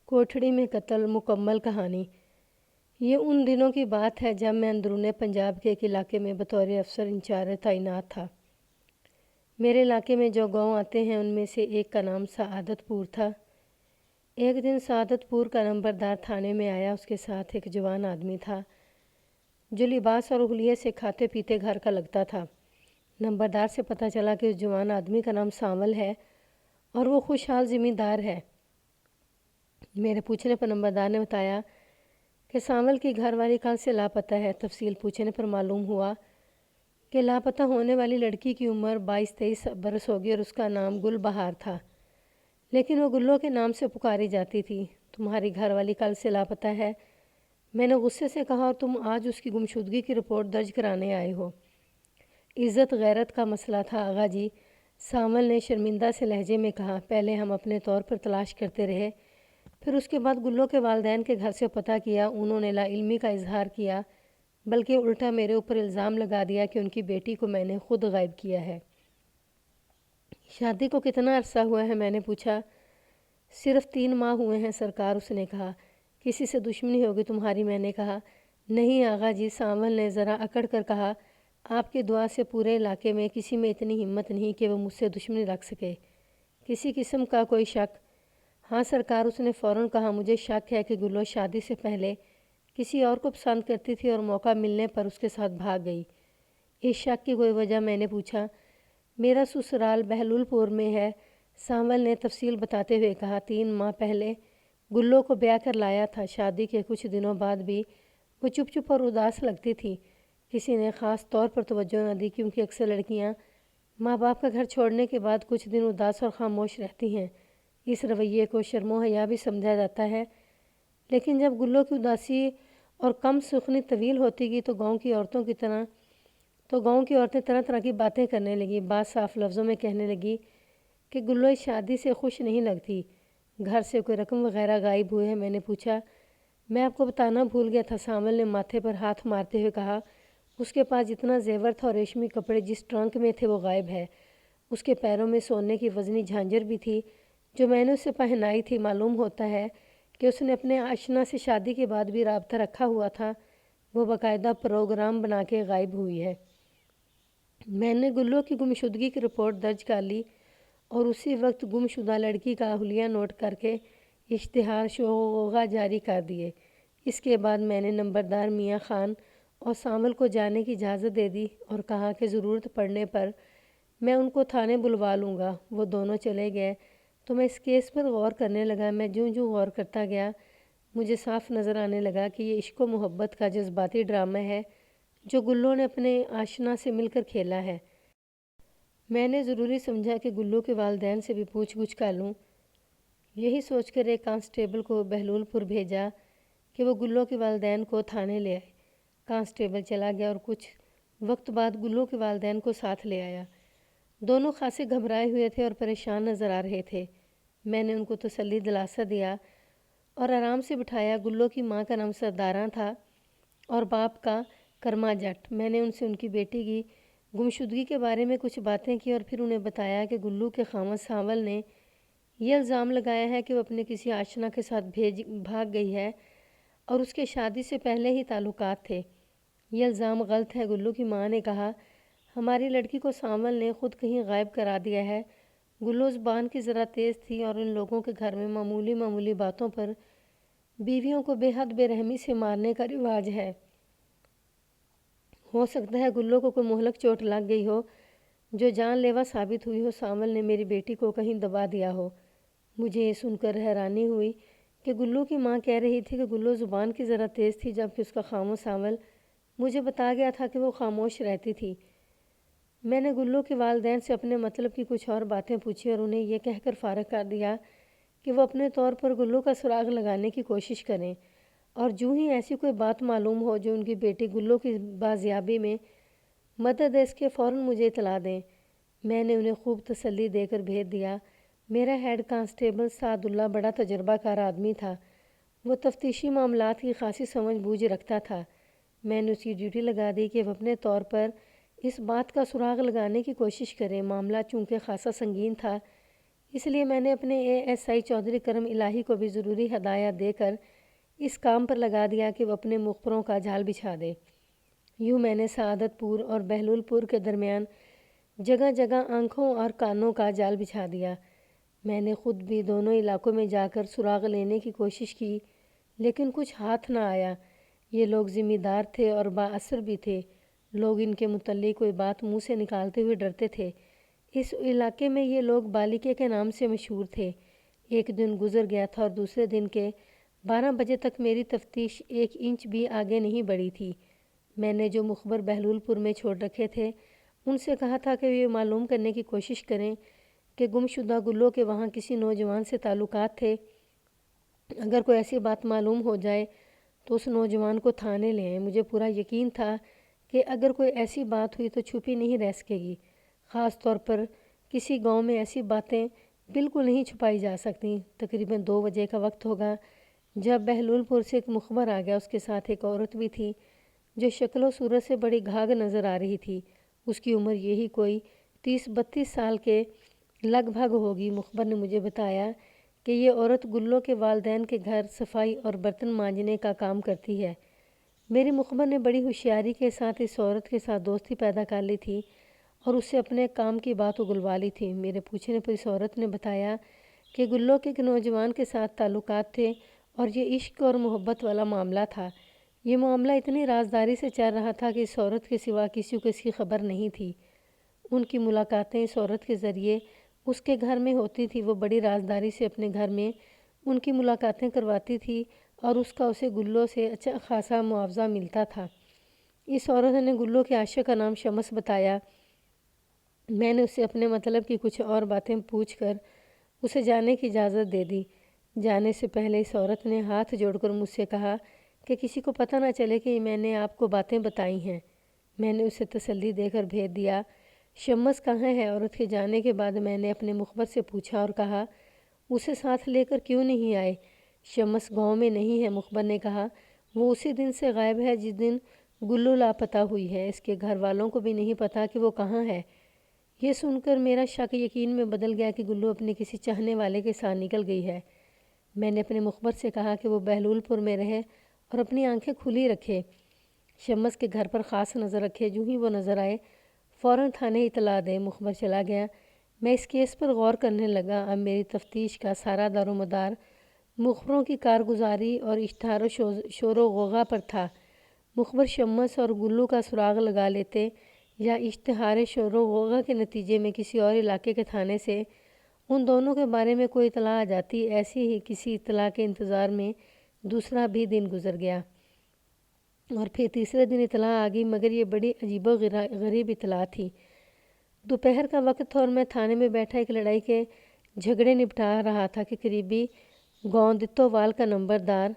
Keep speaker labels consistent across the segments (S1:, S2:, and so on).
S1: کوٹھڑی میں قتل مکمل کہانی۔ یہ ان دنوں کی بات ہے جب میں اندرون پنجاب کے ایک علاقے میں بطور افسر انچارج تعینات تھا۔ میرے علاقے میں جو گاؤں آتے ہیں ان میں سے ایک کا نام سعادت پور تھا۔ ایک دن سعادت پور کا نمبردار تھانے میں آیا۔ اس کے ساتھ ایک جوان آدمی تھا جو لباس اور حلیے سے کھاتے پیتے گھر کا لگتا تھا۔ نمبردار سے پتہ چلا کہ اس جوان آدمی کا نام سانول ہے اور وہ خوشحال زمیندار ہے۔ میرے پوچھنے پر نمبردار نے بتایا کہ سانول کی گھر والی کل سے لاپتہ ہے۔ تفصیل پوچھنے پر معلوم ہوا کہ لاپتہ ہونے والی لڑکی کی عمر 22-23 برس ہوگی اور اس کا نام گل بہار تھا، لیکن وہ گلو کے نام سے پکاری جاتی تھی۔ تمہاری گھر والی کل سے لاپتہ ہے، میں نے غصے سے کہا، اور تم آج اس کی گمشدگی کی رپورٹ درج کرانے آئے ہو؟ عزت غیرت کا مسئلہ تھا آغا جی، سانول نے شرمندہ سے لہجے میں کہا۔ پہلے ہم اپنے طور پر تلاش کرتے رہے، پھر اس کے بعد گلو کے والدین کے گھر سے پتہ کیا۔ انہوں نے لا علمی کا اظہار کیا، بلکہ الٹا میرے اوپر الزام لگا دیا کہ ان کی بیٹی کو میں نے خود غائب کیا ہے۔ شادی کو کتنا عرصہ ہوا ہے؟ میں نے پوچھا۔ صرف 3 ماہ ہوئے ہیں سرکار، اس نے کہا۔ کسی سے دشمنی ہوگی تمہاری؟ میں نے کہا۔ نہیں آغا جی، سانول نے ذرا اکڑ کر کہا، آپ کی دعا سے پورے علاقے میں کسی میں اتنی ہمت نہیں کہ وہ مجھ سے دشمنی رکھ سکے۔ کسی قسم کا کوئی شک؟ ہاں سرکار، اس نے فوراً کہا، مجھے شک ہے کہ گلو شادی سے پہلے کسی اور کو پسند کرتی تھی اور موقع ملنے پر اس کے ساتھ بھاگ گئی۔ اس شک کی کوئی وجہ؟ میں نے پوچھا۔ میرا سسرال بہلول پور میں ہے، سانول نے تفصیل بتاتے ہوئے کہا۔ 3 ماہ پہلے گلو کو بیاہ کر لایا تھا۔ شادی کے کچھ دنوں بعد بھی وہ چپ چپ اور اداس لگتی تھی۔ کسی نے خاص طور پر توجہ نہ دی، کیونکہ اکثر لڑکیاں ماں باپ کا گھر چھوڑنے کے بعد کچھ دن اداس اور خاموش رہتی ہیں۔ اس رویے کو شرم و حیا بھی سمجھا جاتا ہے، لیکن جب گلو کی اداسی اور کم سخنی طویل ہوتی گئی تو گاؤں کی عورتیں طرح طرح کی باتیں کرنے لگیں۔ بعض صاف لفظوں میں کہنے لگی کہ گلو اس شادی سے خوش نہیں لگتی۔ گھر سے کوئی رقم وغیرہ غائب ہوئے ہیں؟ میں نے پوچھا۔ میں آپ کو بتانا بھول گیا تھا، سانول نے ماتھے پر ہاتھ مارتے ہوئے کہا۔ اس کے پاس جتنا زیور تھا اور ریشمی کپڑے جس ٹرنک میں تھے وہ غائب ہے۔ اس کے پیروں میں سونے کی وزنی جھانجر بھی تھی جو میں نے اسے پہنائی تھی۔ معلوم ہوتا ہے کہ اس نے اپنے آشنا سے شادی کے بعد بھی رابطہ رکھا ہوا تھا۔ وہ باقاعدہ پروگرام بنا کے غائب ہوئی ہے۔ میں نے گلو کی گمشدگی کی رپورٹ درج کر لی اور اسی وقت گم شدہ لڑکی کا حلیہ نوٹ کر کے اشتہار شوغا جاری کر دیے۔ اس کے بعد میں نے نمبردار میاں خان اور سانول کو جانے کی اجازت دے دی اور کہا کہ ضرورت پڑنے پر میں ان کو تھانے بلوا لوں گا۔ وہ دونوں چلے گئے تو میں اس کیس پر غور کرنے لگا۔ میں جوں جوں غور کرتا گیا مجھے صاف نظر آنے لگا کہ یہ عشق و محبت کا جذباتی ڈرامہ ہے جو گلو نے اپنے آشنا سے مل کر کھیلا ہے۔ میں نے ضروری سمجھا کہ گلو کے والدین سے بھی پوچھ گچھ کر لوں۔ یہی سوچ کر ایک کانسٹیبل کو بہلول پور بھیجا کہ وہ گلو کے والدین کو تھانے لے آئے۔ کانسٹیبل چلا گیا اور کچھ وقت بعد گلو کے والدین کو ساتھ لے آیا۔ دونوں خاصے گھبرائے ہوئے تھے اور پریشان نظر آ رہے تھے۔ میں نے ان کو تسلی دلاسا دیا اور آرام سے بٹھایا۔ گلو کی ماں کا نام سرداراں تھا اور باپ کا کرما جٹ۔ میں نے ان سے ان کی بیٹی کی گمشدگی کے بارے میں کچھ باتیں کی اور پھر انہیں بتایا کہ گلو کے خاوند سانول نے یہ الزام لگایا ہے کہ وہ اپنے کسی آشنا کے ساتھ بھاگ گئی ہے اور اس کے شادی سے پہلے ہی تعلقات تھے۔ یہ الزام غلط ہے، گلو کی ماں نے کہا۔ ہماری لڑکی کو سانول نے خود کہیں غائب کرا دیا ہے۔ گلو زبان کی ذرا تیز تھی اور ان لوگوں کے گھر میں معمولی باتوں پر بیویوں کو بے حد بے رحمی سے مارنے کا رواج ہے۔ ہو سکتا ہے گلو کو کوئی مہلک چوٹ لگ گئی ہو جو جان لیوا ثابت ہوئی ہو۔ سانول نے میری بیٹی کو کہیں دبا دیا ہو۔ مجھے یہ سن کر حیرانی ہوئی کہ گلو کی ماں کہہ رہی تھی کہ گلو زبان کی ذرا تیز تھی، جبکہ اس کا خاوند سانول مجھے بتا گیا تھا کہ وہ خاموش رہتی تھی۔ میں نے گلو کے والدین سے اپنے مطلب کی کچھ اور باتیں پوچھی اور انہیں یہ کہہ کر فارغ کر دیا کہ وہ اپنے طور پر گلو کا سراغ لگانے کی کوشش کریں اور جوں ہی ایسی کوئی بات معلوم ہو جو ان کی بیٹی گلو کی بازیابی میں مدد ہے، اس کے فوراً مجھے اطلاع دیں۔ میں نے انہیں خوب تسلی دے کر بھیج دیا۔ میرا ہیڈ کانسٹیبل سعد اللہ بڑا تجربہ کار آدمی تھا۔ وہ تفتیشی معاملات کی خاصی سمجھ بوجھ رکھتا تھا۔ میں نے اس کی ڈیوٹی لگا دی کہ وہ اپنے طور پر اس بات کا سراغ لگانے کی کوشش کرے۔ معاملہ چونکہ خاصا سنگین تھا اس لیے میں نے اپنے ASI چودھری کرم الہی کو بھی ضروری ہدایات دے کر اس کام پر لگا دیا کہ وہ اپنے مخبروں کا جال بچھا دے۔ یوں میں نے سعادت پور اور بہلول پور کے درمیان جگہ جگہ آنکھوں اور کانوں کا جال بچھا دیا۔ میں نے خود بھی دونوں علاقوں میں جا کر سراغ لینے کی کوشش کی، لیکن کچھ ہاتھ نہ آیا۔ یہ لوگ ذمہ دار تھے اور با اثر بھی تھے۔ لوگ ان کے متعلق کوئی بات منہ سے نکالتے ہوئے ڈرتے تھے۔ اس علاقے میں یہ لوگ بالکے کے نام سے مشہور تھے۔ ایک دن گزر گیا تھا اور دوسرے دن کے 12 بجے تک میری تفتیش 1 انچ بھی آگے نہیں بڑھی تھی۔ میں نے جو مخبر بہلول پور میں چھوڑ رکھے تھے ان سے کہا تھا کہ وہ یہ معلوم کرنے کی کوشش کریں کہ گمشدہ گلوں کے وہاں کسی نوجوان سے تعلقات تھے۔ اگر کوئی ایسی بات معلوم ہو جائے تو اس نوجوان کو تھانے لے آئیں۔ مجھے پورا یقین تھا کہ اگر کوئی ایسی بات ہوئی تو چھپی نہیں رہ سکے گی۔ خاص طور پر کسی گاؤں میں ایسی باتیں بالکل نہیں چھپائی جا سکتی۔ تقریباً 2 بجے کا وقت ہوگا جب بہلول پور سے ایک مخبر آ گیا۔ اس کے ساتھ ایک عورت بھی تھی جو شکل و صورت سے بڑی گھاگ نظر آ رہی تھی۔ اس کی عمر یہی کوئی 30-32 سال کے لگ بھگ ہوگی۔ مخبر نے مجھے بتایا کہ یہ عورت گلوں کے والدین کے گھر صفائی اور برتن مانجنے کا کام کرتی ہے۔ میری مخبر نے بڑی ہوشیاری کے ساتھ اس عورت کے ساتھ دوستی پیدا کر لی تھی اور اس سے اپنے کام کی بات اگلوا لی تھی۔ میرے پوچھنے پر اس عورت نے بتایا کہ گلوں کے ایک نوجوان کے ساتھ تعلقات تھے اور یہ عشق اور محبت والا معاملہ تھا۔ یہ معاملہ اتنی رازداری سے چل رہا تھا کہ اس عورت کے سوا کسی کو اس کی خبر نہیں تھی۔ ان کی ملاقاتیں اس عورت کے ذریعے اس کے گھر میں ہوتی تھی۔ وہ بڑی رازداری سے اپنے گھر میں ان کی ملاقاتیں کرواتی تھی اور اس کا اسے گلوں سے اچھا خاصا معاوضہ ملتا تھا۔ اس عورت نے گلوں کے عاشق کا نام شمس بتایا۔ میں نے اسے اپنے مطلب کی کچھ اور باتیں پوچھ کر اسے جانے کی اجازت دے دی۔ جانے سے پہلے اس عورت نے ہاتھ جوڑ کر مجھ سے کہا کہ کسی کو پتہ نہ چلے کہ میں نے آپ کو باتیں بتائی ہیں۔ میں نے اسے تسلی دے کر بھیج دیا۔ شمس کہاں ہے؟ عورت کے جانے کے بعد میں نے اپنے مخبر سے پوچھا اور کہا اسے ساتھ لے کر کیوں نہیں آئے؟ شمس گاؤں میں نہیں ہے، مخبر نے کہا۔ وہ اسی دن سے غائب ہے جس دن گلو لاپتہ ہوئی ہے۔ اس کے گھر والوں کو بھی نہیں پتہ کہ وہ کہاں ہے۔ یہ سن کر میرا شک یقین میں بدل گیا کہ گلو اپنے کسی چاہنے والے کے ساتھ نکل گئی ہے۔ میں نے اپنے مخبر سے کہا کہ وہ بہلول پور میں رہے اور اپنی آنکھیں کھلی رکھے، شمس کے گھر پر خاص نظر رکھے۔ جو ہی وہ نظر آئے فوراً تھانے اطلاع دے۔ مخبر چلا گیا۔ میں اس کیس پر غور کرنے لگا۔ اب میری تفتیش کا سارا دار و مدار مخبروں کی کارگزاری اور اشتہار و شور و غوغا پر تھا۔ مخبر شمس اور گلو کا سراغ لگا لیتے یا اشتہار شور و غوغا کے نتیجے میں کسی اور علاقے کے تھانے سے ان دونوں کے بارے میں کوئی اطلاع آ جاتی۔ ایسی ہی کسی اطلاع کے انتظار میں دوسرا بھی دن گزر گیا اور پھر تیسرے دن اطلاع آ گئی، مگر یہ بڑی عجیب و غریب اطلاع تھی۔ دوپہر کا وقت تھا اور میں تھانے میں بیٹھا ایک لڑائی کے جھگڑے نپٹا رہا تھا کہ قریبی گاؤں دتووال کا نمبردار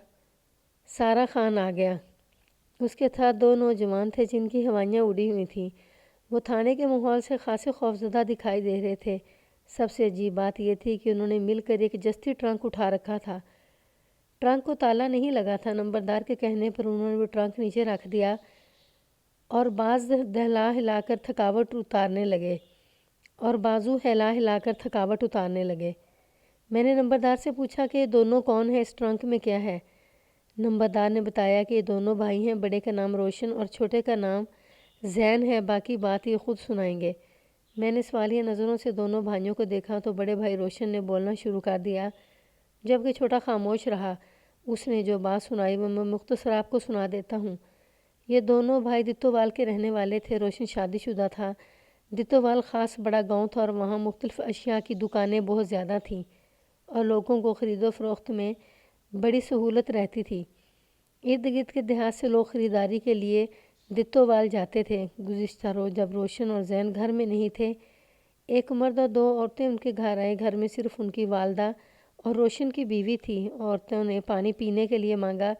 S1: سارا خان آ گیا۔ اس کے ساتھ 2 نوجوان تھے جن کی ہوائیاں اڑی ہوئی تھیں۔ وہ تھانے کے ماحول سے خاصے خوفزدہ دکھائی دے رہے تھے۔ سب سے عجیب بات یہ تھی کہ انہوں نے مل کر ایک جستی ٹرنک اٹھا رکھا تھا۔ ٹرنک کو تالا نہیں لگا تھا۔ نمبردار کے کہنے پر انہوں نے وہ ٹرنک نیچے رکھ دیا اور بازو ہلا ہلا کر تھکاوٹ اتارنے لگے۔ میں نے نمبردار سے پوچھا کہ یہ دونوں کون ہیں؟ اس ٹرنک میں کیا ہے؟ نمبردار نے بتایا کہ یہ دونوں بھائی ہیں، بڑے کا نام روشن اور چھوٹے کا نام زین ہے، باقی بات یہ خود سنائیں گے۔ میں نے سوالیہ نظروں سے دونوں بھائیوں کو دیکھا تو بڑے بھائی روشن نے بولنا شروع کر دیا جبکہ چھوٹا خاموش رہا۔ اس نے جو بات سنائی وہ میں مختصر آپ کو سنا دیتا ہوں۔ یہ دونوں بھائی دتووال کے رہنے والے تھے۔ روشن شادی شدہ تھا۔ دتووال خاص بڑا گاؤں تھا اور وہاں مختلف اشیاء کی دکانیں بہت زیادہ تھیں اور لوگوں کو خرید و فروخت میں بڑی سہولت رہتی تھی۔ ارد گرد کے دیہات سے لوگ خریداری کے لیے دتووال جاتے تھے۔ گزشتہ روز جب روشن اور زین گھر میں نہیں تھے، ایک مرد اور 2 عورتیں ان کے گھر آئے۔ گھر میں صرف ان کی والدہ اور روشن کی بیوی تھی۔ عورتوں نے پانی پینے کے لیے مانگا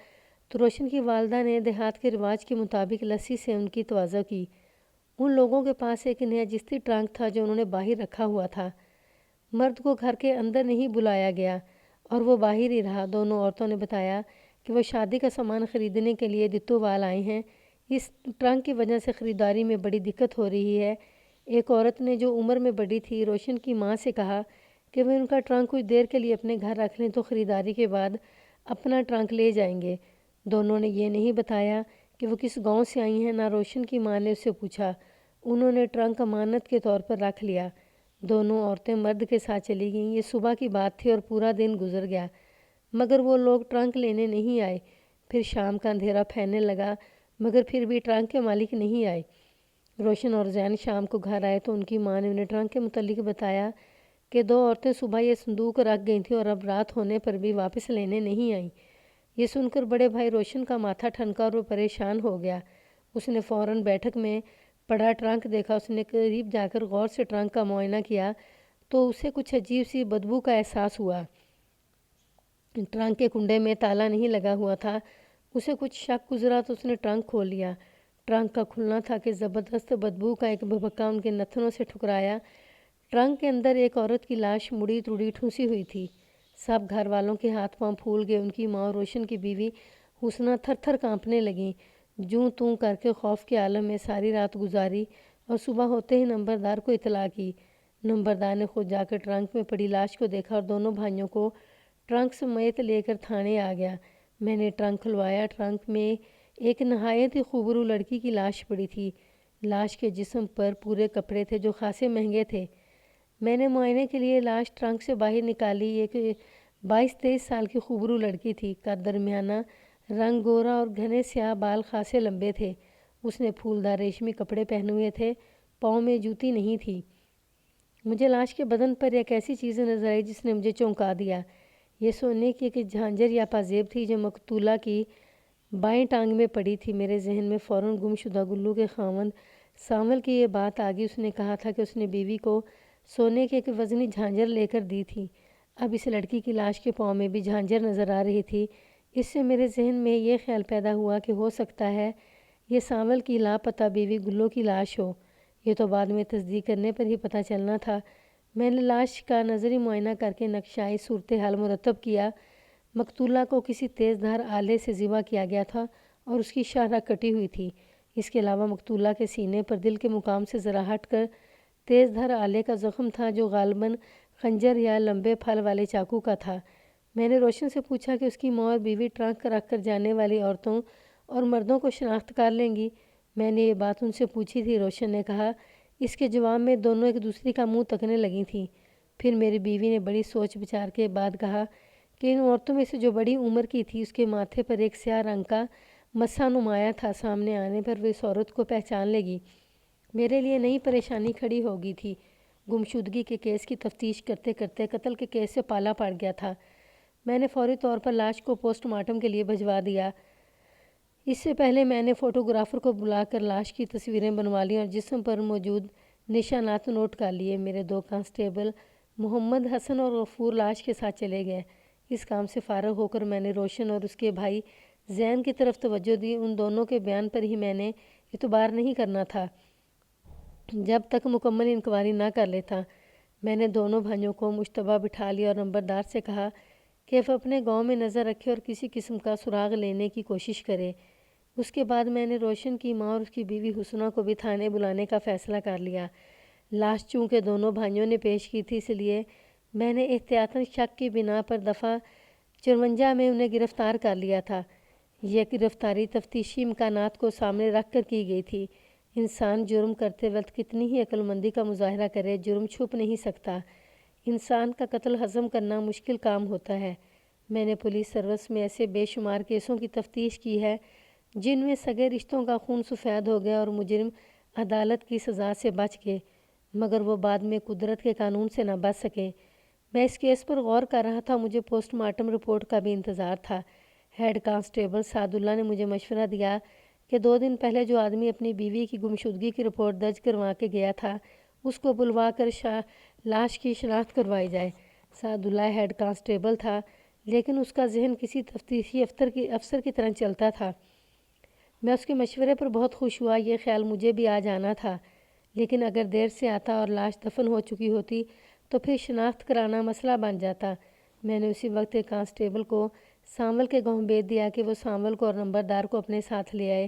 S1: تو روشن کی والدہ نے دیہات کے رواج کے مطابق لسی سے ان کی تواضع کی۔ ان لوگوں کے پاس ایک نیا جستی ٹرنک تھا جو انہوں نے باہر رکھا ہوا تھا۔ مرد کو گھر کے اندر نہیں بلایا گیا اور وہ باہر ہی رہا۔ دونوں عورتوں نے بتایا کہ وہ شادی کا سامان خریدنے کے لیے دتووال آئے ہیں۔ اس ٹرنک کی وجہ سے خریداری میں بڑی دقت ہو رہی ہے۔ ایک عورت نے جو عمر میں بڑی تھی روشن کی ماں سے کہا کہ وہ ان کا ٹرنک کچھ دیر کے لیے اپنے گھر رکھ لیں تو خریداری کے بعد اپنا ٹرنک لے جائیں گے۔ دونوں نے یہ نہیں بتایا کہ وہ کس گاؤں سے آئی ہیں، نہ روشن کی ماں نے اسے پوچھا۔ انہوں نے ٹرنک امانت کے طور پر رکھ لیا۔ دونوں عورتیں مرد کے ساتھ چلی گئیں۔ یہ صبح کی بات تھی اور پورا دن گزر گیا مگر وہ لوگ ٹرنک لینے نہیں آئے۔ پھر شام کا اندھیرا پھیلنے لگا مگر پھر بھی ٹرنک کے مالک نہیں آئے۔ روشن اور زین شام کو گھر آئے تو ان کی ماں نے انہیں ٹرنک کے متعلق بتایا کہ 2 عورتیں صبح یہ صندوق رکھ گئی تھیں اور اب رات ہونے پر بھی واپس لینے نہیں آئیں۔ یہ سن کر بڑے بھائی روشن کا ماتھا ٹھنکا اور وہ پریشان ہو گیا۔ اس نے فوراً بیٹھک میں پڑا ٹرنک دیکھا۔ اس نے قریب جا کر غور سے ٹرنک کا معائنہ کیا تو اسے کچھ عجیب سی بدبو کا احساس ہوا۔ ٹرنک کے کنڈے میں تالا نہیں لگا ہوا تھا۔ اسے کچھ شک گزرا تو اس نے ٹرنک کھول لیا۔ ٹرنک کا کھلنا تھا کہ زبردست بدبو کا ایک بھبکا ان کے نتنوں سے ٹھکرایا۔ ٹرنک کے اندر ایک عورت کی لاش مڑی توڑی ٹھونسی ہوئی تھی۔ سب گھر والوں کے ہاتھ پاؤں پھول گئے۔ ان کی ماں اور روشن کی بیوی حسنہ تھر تھر کانپنے لگیں۔ جوں توں کر کے خوف کے عالم میں ساری رات گزاری اور صبح ہوتے ہی نمبردار کو اطلاع کی۔ نمبردار نے خود جا کر ٹرنک میں پڑی لاش کو دیکھا اور دونوں بھائیوں کو ٹرنک سمیت لے کر تھانے آ گیا۔ میں نے ٹرنک کھلوایا۔ ٹرنک میں ایک نہایت ہی خوبرو لڑکی کی لاش پڑی تھی۔ لاش کے جسم پر پورے کپڑے تھے جو خاصے مہنگے تھے۔ میں نے معائنے کے لیے لاش ٹرنک سے باہر نکالی۔ ایک 22-23 سال کی خوبرو لڑکی تھی۔ قد درمیانہ، رنگ گورا اور گھنے سیاہ بال خاصے لمبے تھے۔ اس نے پھولدار ریشمی کپڑے پہنے ہوئے تھے۔ پاؤں میں جوتی نہیں تھی۔ مجھے لاش کے بدن پر ایک ایسی چیز نظر آئی جس نے مجھے چونکا دیا۔ یہ سونے کی ایک جھانجھر یا پازیب تھی جو مقتولہ کی بائیں ٹانگ میں پڑی تھی۔ میرے ذہن میں فوراً گم شدہ گلو کے خاوند سانول کی یہ بات آ گئی۔ اس نے کہا تھا کہ اس نے بیوی کو سونے کی ایک وزنی جھانجھر لے کر دی تھی۔ اب اس لڑکی کی لاش کے پاؤں میں بھی جھانجھر نظر آ رہی تھی۔ اس سے میرے ذہن میں یہ خیال پیدا ہوا کہ ہو سکتا ہے یہ سانول کی لاپتہ بیوی گلو کی لاش ہو۔ یہ تو بعد میں تصدیق کرنے پر ہی پتہ چلنا تھا۔ میں نے لاش کا نظری معائنہ کر کے نقشۂ صورتحال مرتب کیا۔ مقتولہ کو کسی تیز دھار آلے سے ذبح کیا گیا تھا اور اس کی شاہراہ کٹی ہوئی تھی۔ اس کے علاوہ مقتولہ کے سینے پر دل کے مقام سے ذرا ہٹ کر تیز دھار آلے کا زخم تھا جو غالباً خنجر یا لمبے پھل والے چاقو کا تھا۔ میں نے روشن سے پوچھا کہ اس کی ماں اور بیوی ٹرنک رکھ کر جانے والی عورتوں اور مردوں کو شناخت کر لیں گی۔ میں نے یہ بات ان سے پوچھی تھی، روشن نے کہا۔ اس کے جواب میں دونوں ایک دوسری کا منہ تکنے لگی تھیں۔ پھر میری بیوی نے بڑی سوچ بچار کے بعد کہا کہ ان عورتوں میں سے جو بڑی عمر کی تھی اس کے ماتھے پر ایک سیاہ رنگ کا مسا نمایاں تھا۔ سامنے آنے پر وہ اس عورت کو پہچان لے گی۔ میرے لیے نئی پریشانی کھڑی ہو گئی تھی۔ گمشدگی کے کیس کی تفتیش کرتے کرتے قتل کے کیس سے پالا پڑ گیا تھا۔ میں نے فوری طور پر لاش کو پوسٹ مارٹم کے لیے بھجوا دیا۔ اس سے پہلے میں نے فوٹوگرافر کو بلا کر لاش کی تصویریں بنوا لیں اور جسم پر موجود نشانات نوٹ کر لیے۔ میرے 2 کانسٹیبل محمد حسن اور غفور لاش کے ساتھ چلے گئے۔ اس کام سے فارغ ہو کر میں نے روشن اور اس کے بھائی زین کی طرف توجہ دی۔ ان دونوں کے بیان پر ہی میں نے اعتبار نہیں کرنا تھا جب تک مکمل انکوائری نہ کر لیتا۔ میں نے دونوں بھائیوں کو مشتبہ بٹھا لیا اور نمبردار سے کہا کہ وہ اپنے گاؤں میں نظر رکھے اور کسی قسم کا سراغ لینے کی کوشش کرے۔ اس کے بعد میں نے روشن کی ماں اور اس کی بیوی حسنہ کو بھی تھانے بلانے کا فیصلہ کر لیا۔ لاش چونکہ دونوں بھائیوں نے پیش کی تھی اس لیے میں نے احتیاطاً شک کی بنا پر دفعہ 54 میں انہیں گرفتار کر لیا تھا۔ یہ گرفتاری تفتیشی امکانات کو سامنے رکھ کر کی گئی تھی۔ انسان جرم کرتے وقت کتنی ہی عقل مندی کا مظاہرہ کرے، جرم چھپ نہیں سکتا۔ انسان کا قتل ہضم کرنا مشکل کام ہوتا ہے۔ میں نے پولیس سروس میں ایسے بے شمار کیسوں کی تفتیش کی ہے جن میں سگے رشتوں کا خون سفید ہو گیا اور مجرم عدالت کی سزا سے بچ گئے مگر وہ بعد میں قدرت کے قانون سے نہ بچ سکے۔ میں اس کیس پر غور کر رہا تھا۔ مجھے پوسٹ مارٹم رپورٹ کا بھی انتظار تھا۔ ہیڈ کانسٹیبل سعد اللہ نے مجھے مشورہ دیا کہ 2 دن پہلے جو آدمی اپنی بیوی کی گمشدگی کی رپورٹ درج کروا کے گیا تھا اس کو بلوا کر لاش کی شناخت کروائی جائے۔ سعد اللہ ہیڈ کانسٹیبل تھا لیکن اس کا ذہن کسی تفتیشی افسر کی طرح چلتا تھا۔ میں اس کے مشورے پر بہت خوش ہوا۔ یہ خیال مجھے بھی آ جانا تھا لیکن اگر دیر سے آتا اور لاش دفن ہو چکی ہوتی تو پھر شناخت کرانا مسئلہ بن جاتا۔ میں نے اسی وقت ایک کانسٹیبل کو سانول کے گاؤں بھیج دیا کہ وہ سانول کو اور نمبردار کو اپنے ساتھ لے آئے۔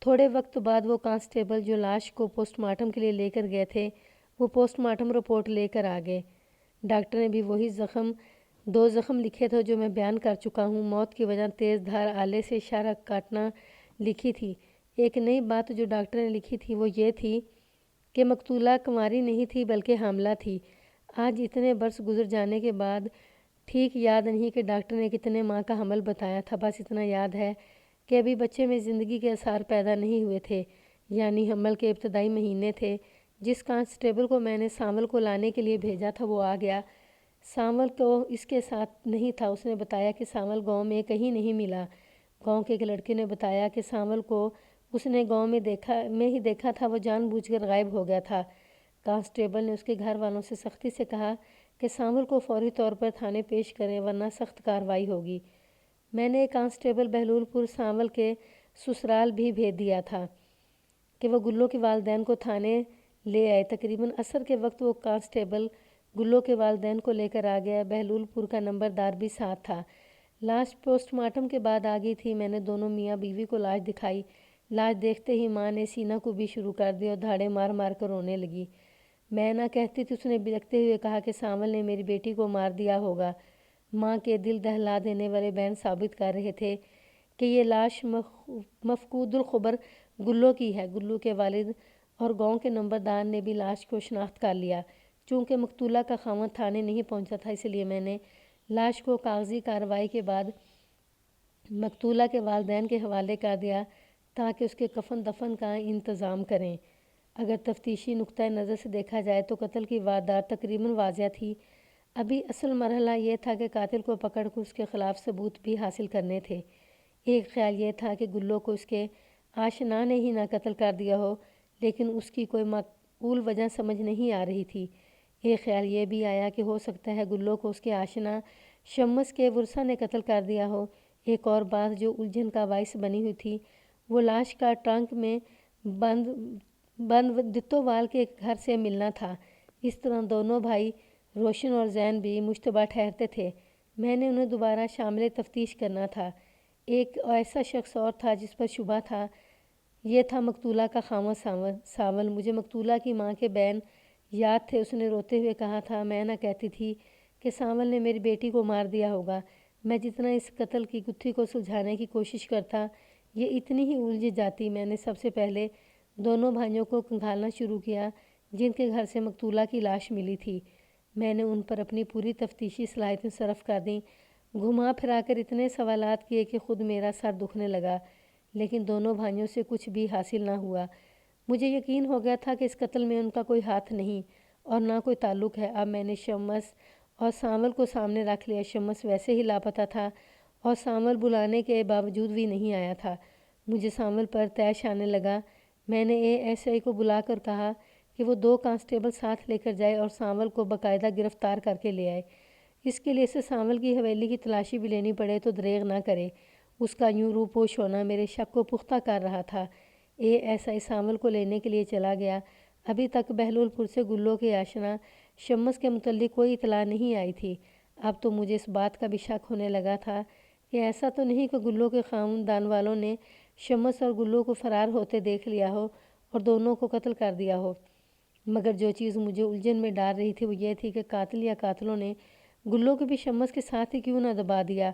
S1: تھوڑے وقت بعد وہ کانسٹیبل جو لاش کو پوسٹ مارٹم کے لیے لے کر گئے تھے وہ پوسٹ مارٹم رپورٹ لے کر آ گئے۔ ڈاکٹر نے بھی وہی 2 زخم لکھے تھے جو میں بیان کر چکا ہوں۔ موت کی وجہ تیز دھار آلے سے اشارہ کاٹنا لکھی تھی۔ ایک نئی بات جو ڈاکٹر نے لکھی تھی وہ یہ تھی کہ مقتولہ کنواری نہیں تھی بلکہ حاملہ تھی۔ آج اتنے برس گزر جانے کے بعد ٹھیک یاد نہیں کہ ڈاکٹر نے کتنے ماہ کا حمل بتایا تھا، بس اتنا یاد ہے کہ ابھی بچے میں زندگی کے آثار پیدا نہیں ہوئے تھے، یعنی حمل کے ابتدائی مہینے تھے۔ جس کانسٹیبل کو میں نے سانول کو لانے کے لیے بھیجا تھا وہ آ گیا۔ سانول تو اس کے ساتھ نہیں تھا۔ اس نے بتایا کہ سانول گاؤں میں کہیں نہیں ملا۔ گاؤں کے ایک لڑکے نے بتایا کہ سانول کو اس نے گاؤں میں ہی دیکھا تھا، وہ جان بوجھ کر غائب ہو گیا تھا۔ کانسٹیبل نے اس کے گھر والوں سے سختی سے کہا کہ سانول کو فوری طور پر تھانے پیش کریں ورنہ سخت کارروائی ہوگی۔ میں نے ایک کانسٹیبل بہلول پور سانول کے سسرال بھی بھیج دیا تھا کہ وہ گلو کے والدین کو تھانے لے آئے۔ تقریباً عصر کے وقت وہ کانسٹیبل گلو کے والدین کو لے کر آ گیا۔ بہلول پور کا نمبردار بھی ساتھ تھا۔ لاش پوسٹ مارٹم کے بعد آ گئی تھی۔ میں نے دونوں میاں بیوی کو لاش دکھائی۔ لاش دیکھتے ہی ماں نے سینہ کوبی شروع کر دی اور دھاڑے مار مار کر رونے لگی۔ میں نہ کہتی تھی، اس نے بلکتے ہوئے کہا کہ سانول نے میری بیٹی کو مار دیا ہوگا۔ ماں کے دل دہلا دینے والے بیان ثابت کر رہے تھے کہ یہ لاش مفقود الخبر گلو کی ہے۔ گلو کے والد اور گاؤں کے نمبردار نے بھی لاش کو شناخت کر لیا۔ چونکہ مقتولہ کا خاوند تھانے نہیں پہنچا تھا، اس لیے میں نے لاش کو کاغذی کارروائی کے بعد مقتولہ کے والدین کے حوالے کر دیا تاکہ اس کے کفن دفن کا انتظام کریں۔ اگر تفتیشی نقطۂ نظر سے دیکھا جائے تو قتل کی واردات تقریباً واضح تھی۔ ابھی اصل مرحلہ یہ تھا کہ قاتل کو پکڑ کر اس کے خلاف ثبوت بھی حاصل کرنے تھے۔ ایک خیال یہ تھا کہ گلو کو اس کے آشنا نے ہی نہ قتل کر دیا ہو، لیکن اس کی کوئی معقول وجہ سمجھ نہیں آ رہی تھی۔ ایک خیال یہ بھی آیا کہ ہو سکتا ہے گلو کو اس کے آشنا شمس کے ورثہ نے قتل کر دیا ہو۔ ایک اور بات جو الجھن کا باعث بنی ہوئی تھی وہ لاش کا ٹرنک میں بند دتووال کے گھر سے ملنا تھا۔ اس طرح دونوں بھائی روشن اور زین بھی مشتبہ ٹھہرتے تھے۔ میں نے انہیں دوبارہ شامل تفتیش کرنا تھا۔ ایک ایسا شخص اور تھا جس پر شبہ تھا، یہ تھا مقتولہ کا خاوند سانول۔ مجھے مقتولہ کی ماں کے بیان یاد تھے۔ اس نے روتے ہوئے کہا تھا، میں نہ کہتی تھی کہ سانول نے میری بیٹی کو مار دیا ہوگا۔ میں جتنا اس قتل کی گتھی کو سلجھانے کی کوشش کرتا یہ اتنی ہی الجھ جاتی۔ میں نے سب سے پہلے دونوں بھائیوں کو کھنگالنا شروع کیا جن کے گھر سے مقتولہ کی لاش ملی تھی۔ میں نے ان پر اپنی پوری تفتیشی صلاحیتیں صرف کر دیں، گھما پھرا کر اتنے سوالات کیے کہ خود میرا سر دکھنے لگا، لیکن دونوں بھائیوں سے کچھ بھی حاصل نہ ہوا۔ مجھے یقین ہو گیا تھا کہ اس قتل میں ان کا کوئی ہاتھ نہیں اور نہ کوئی تعلق ہے۔ اب میں نے شمس اور سانول کو سامنے رکھ لیا۔ شمس ویسے ہی لاپتہ تھا اور سانول بلانے کے باوجود بھی نہیں آیا تھا۔ مجھے سانول پر طیش آنے لگا۔ میں نے ASI کو بلا کر کہا کہ وہ 2 کانسٹیبل ساتھ لے کر جائے اور سانول کو باقاعدہ گرفتار کر کے لے آئے۔ اس کے لیے اسے سانول کی حویلی کی تلاشی بھی لینی پڑے تو دریغ نہ کرے۔ اس کا یوں روپوش ہونا میرے شک کو پختہ کر رہا تھا۔ ASI سانول کو لینے کے لیے چلا گیا۔ ابھی تک بہلول پور سے گلو کے آشنا شمس کے متعلق کوئی اطلاع نہیں آئی تھی۔ اب تو مجھے اس بات کا بھی شک ہونے لگا تھا کہ ایسا تو نہیں کہ گلو کے خاندان والوں نے شمس اور گلو کو فرار ہوتے دیکھ لیا ہو اور دونوں کو قتل کر دیا ہو۔ مگر جو چیز مجھے الجھن میں ڈال رہی تھی وہ یہ تھی کہ قاتل یا قاتلوں نے گلو کو بھی شمس کے ساتھ ہی کیوں نہ دبا دیا،